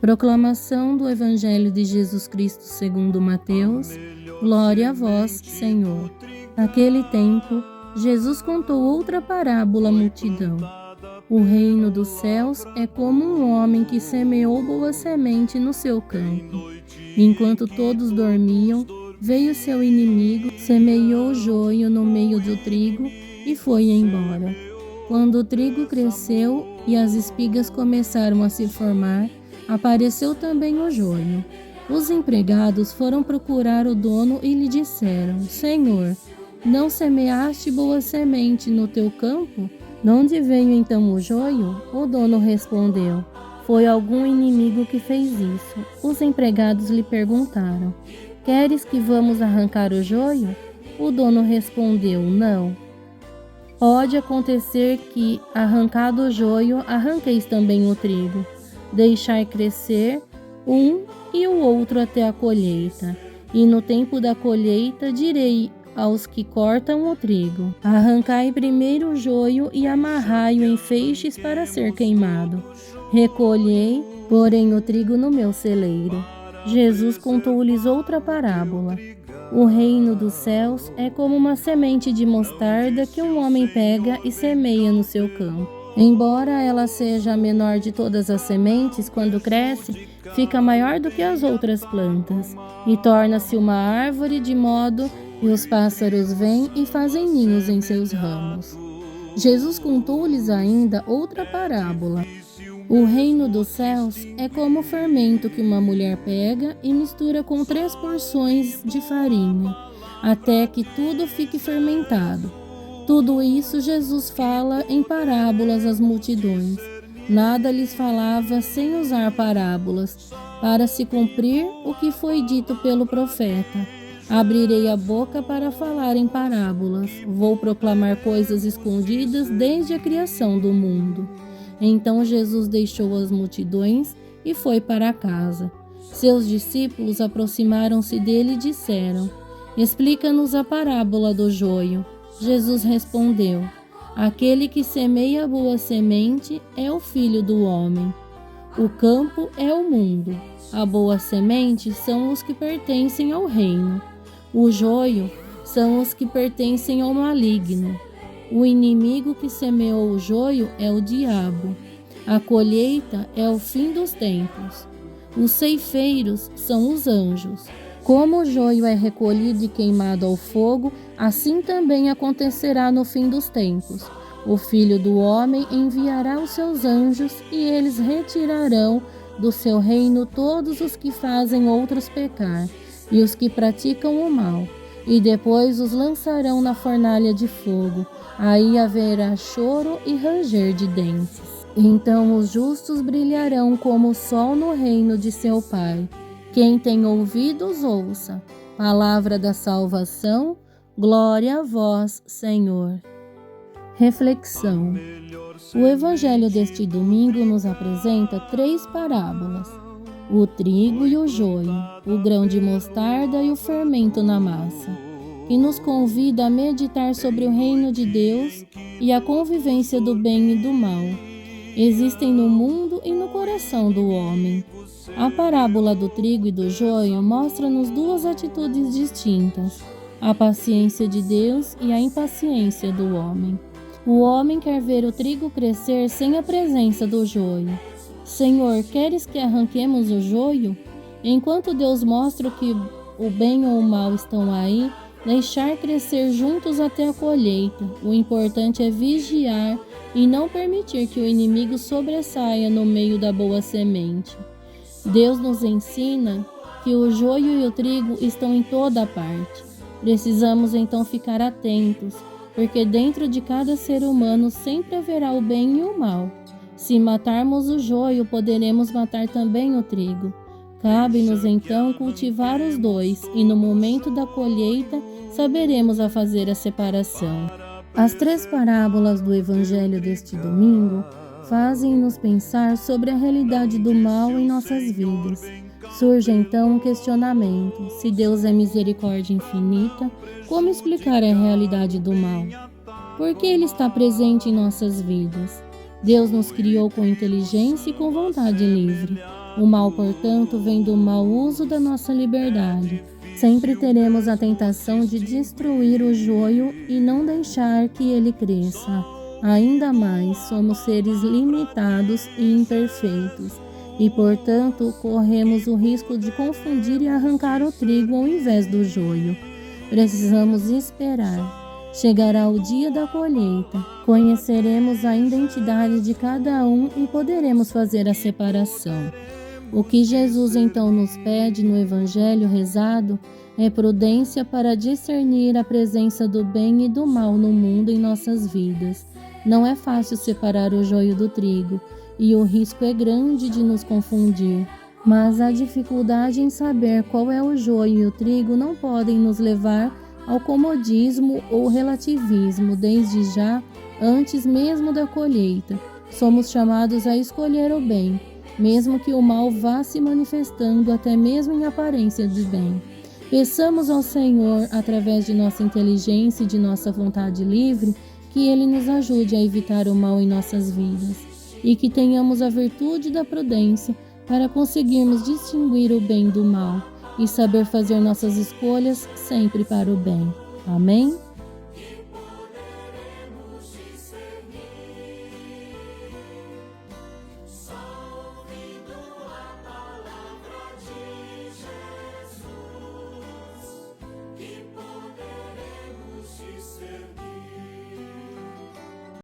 Proclamação do Evangelho de Jesus Cristo segundo Mateus. Glória a vós, Senhor. Naquele tempo, Jesus contou outra parábola à multidão. O reino dos céus é como um homem que semeou boa semente no seu campo. Enquanto todos dormiam, veio seu inimigo, semeou joio no meio do trigo e foi embora. Quando o trigo cresceu e as espigas começaram a se formar, apareceu também o joio. Os empregados foram procurar o dono e lhe disseram: Senhor, não semeaste boa semente no teu campo? De onde veio então o joio? O dono respondeu: Foi algum inimigo que fez isso. Os empregados lhe perguntaram: Queres que vamos arrancar o joio? O dono respondeu: Não. Pode acontecer que, arrancado o joio, arranqueis também o trigo. Deixai crescer um e o outro até a colheita. E no tempo da colheita direi aos que cortam o trigo: Arrancai primeiro o joio e amarrai-o em feixes para ser queimado. Recolhei, porém, o trigo no meu celeiro. Jesus contou-lhes outra parábola. O reino dos céus é como uma semente de mostarda que um homem pega e semeia no seu campo. Embora ela seja a menor de todas as sementes, quando cresce, fica maior do que as outras plantas e torna-se uma árvore, de modo que os pássaros vêm e fazem ninhos em seus ramos. Jesus contou-lhes ainda outra parábola. O reino dos céus é como o fermento que uma mulher pega e mistura com 3 porções de farinha, até que tudo fique fermentado. Tudo isso Jesus fala em parábolas às multidões. Nada lhes falava sem usar parábolas, para se cumprir o que foi dito pelo profeta. Abrirei a boca para falar em parábolas. Vou proclamar coisas escondidas desde a criação do mundo. Então Jesus deixou as multidões e foi para casa. Seus discípulos aproximaram-se dele e disseram: Explica-nos a parábola do joio. Jesus respondeu: Aquele que semeia a boa semente é o Filho do Homem. O campo é o mundo. A boa semente são os que pertencem ao reino. O joio são os que pertencem ao maligno. O inimigo que semeou o joio é o diabo. A colheita é o fim dos tempos. Os ceifeiros são os anjos. Como o joio é recolhido e queimado ao fogo, assim também acontecerá no fim dos tempos. O Filho do Homem enviará os seus anjos e eles retirarão do seu reino todos os que fazem outros pecar e os que praticam o mal, e depois os lançarão na fornalha de fogo. Aí haverá choro e ranger de dentes. Então os justos brilharão como o sol no reino de seu Pai. Quem tem ouvidos, ouça. Palavra da salvação, glória a vós, Senhor. Reflexão. O Evangelho deste domingo nos apresenta 3 parábolas: o trigo e o joio, o grão de mostarda e o fermento na massa, que nos convida a meditar sobre o reino de Deus e a convivência do bem e do mal. Existem no mundo e no coração do homem. A parábola do trigo e do joio mostra-nos 2 atitudes distintas: a paciência de Deus e a impaciência do homem. O homem quer ver o trigo crescer sem a presença do joio. Senhor, queres que arranquemos o joio? Enquanto Deus mostra que o bem ou o mal estão aí, deixar crescer juntos até a colheita. O importante é vigiar e não permitir que o inimigo sobressaia no meio da boa semente. Deus nos ensina que o joio e o trigo estão em toda parte. Precisamos então ficar atentos, porque dentro de cada ser humano sempre haverá o bem e o mal. Se matarmos o joio, poderemos matar também o trigo. Cabe-nos então cultivar os 2, e no momento da colheita saberemos a fazer a separação. As 3 parábolas do Evangelho deste domingo fazem-nos pensar sobre a realidade do mal em nossas vidas. Surge então um questionamento: se Deus é misericórdia infinita, como explicar a realidade do mal? Por que Ele está presente em nossas vidas? Deus nos criou com inteligência e com vontade livre. O mal, portanto, vem do mau uso da nossa liberdade. Sempre teremos a tentação de destruir o joio e não deixar que ele cresça. Ainda mais, somos seres limitados e imperfeitos, e, portanto, corremos o risco de confundir e arrancar o trigo ao invés do joio. Precisamos esperar. Chegará o dia da colheita. Conheceremos a identidade de cada um e poderemos fazer a separação. O que Jesus então nos pede no Evangelho rezado é prudência para discernir a presença do bem e do mal no mundo em nossas vidas. Não é fácil separar o joio do trigo e o risco é grande de nos confundir. Mas a dificuldade em saber qual é o joio e o trigo não podem nos levar ao comodismo ou relativismo desde já, antes mesmo da colheita. Somos chamados a escolher o bem, mesmo que o mal vá se manifestando até mesmo em aparência de bem. Peçamos ao Senhor, através de nossa inteligência e de nossa vontade livre, que Ele nos ajude a evitar o mal em nossas vidas e que tenhamos a virtude da prudência para conseguirmos distinguir o bem do mal e saber fazer nossas escolhas sempre para o bem. Amém?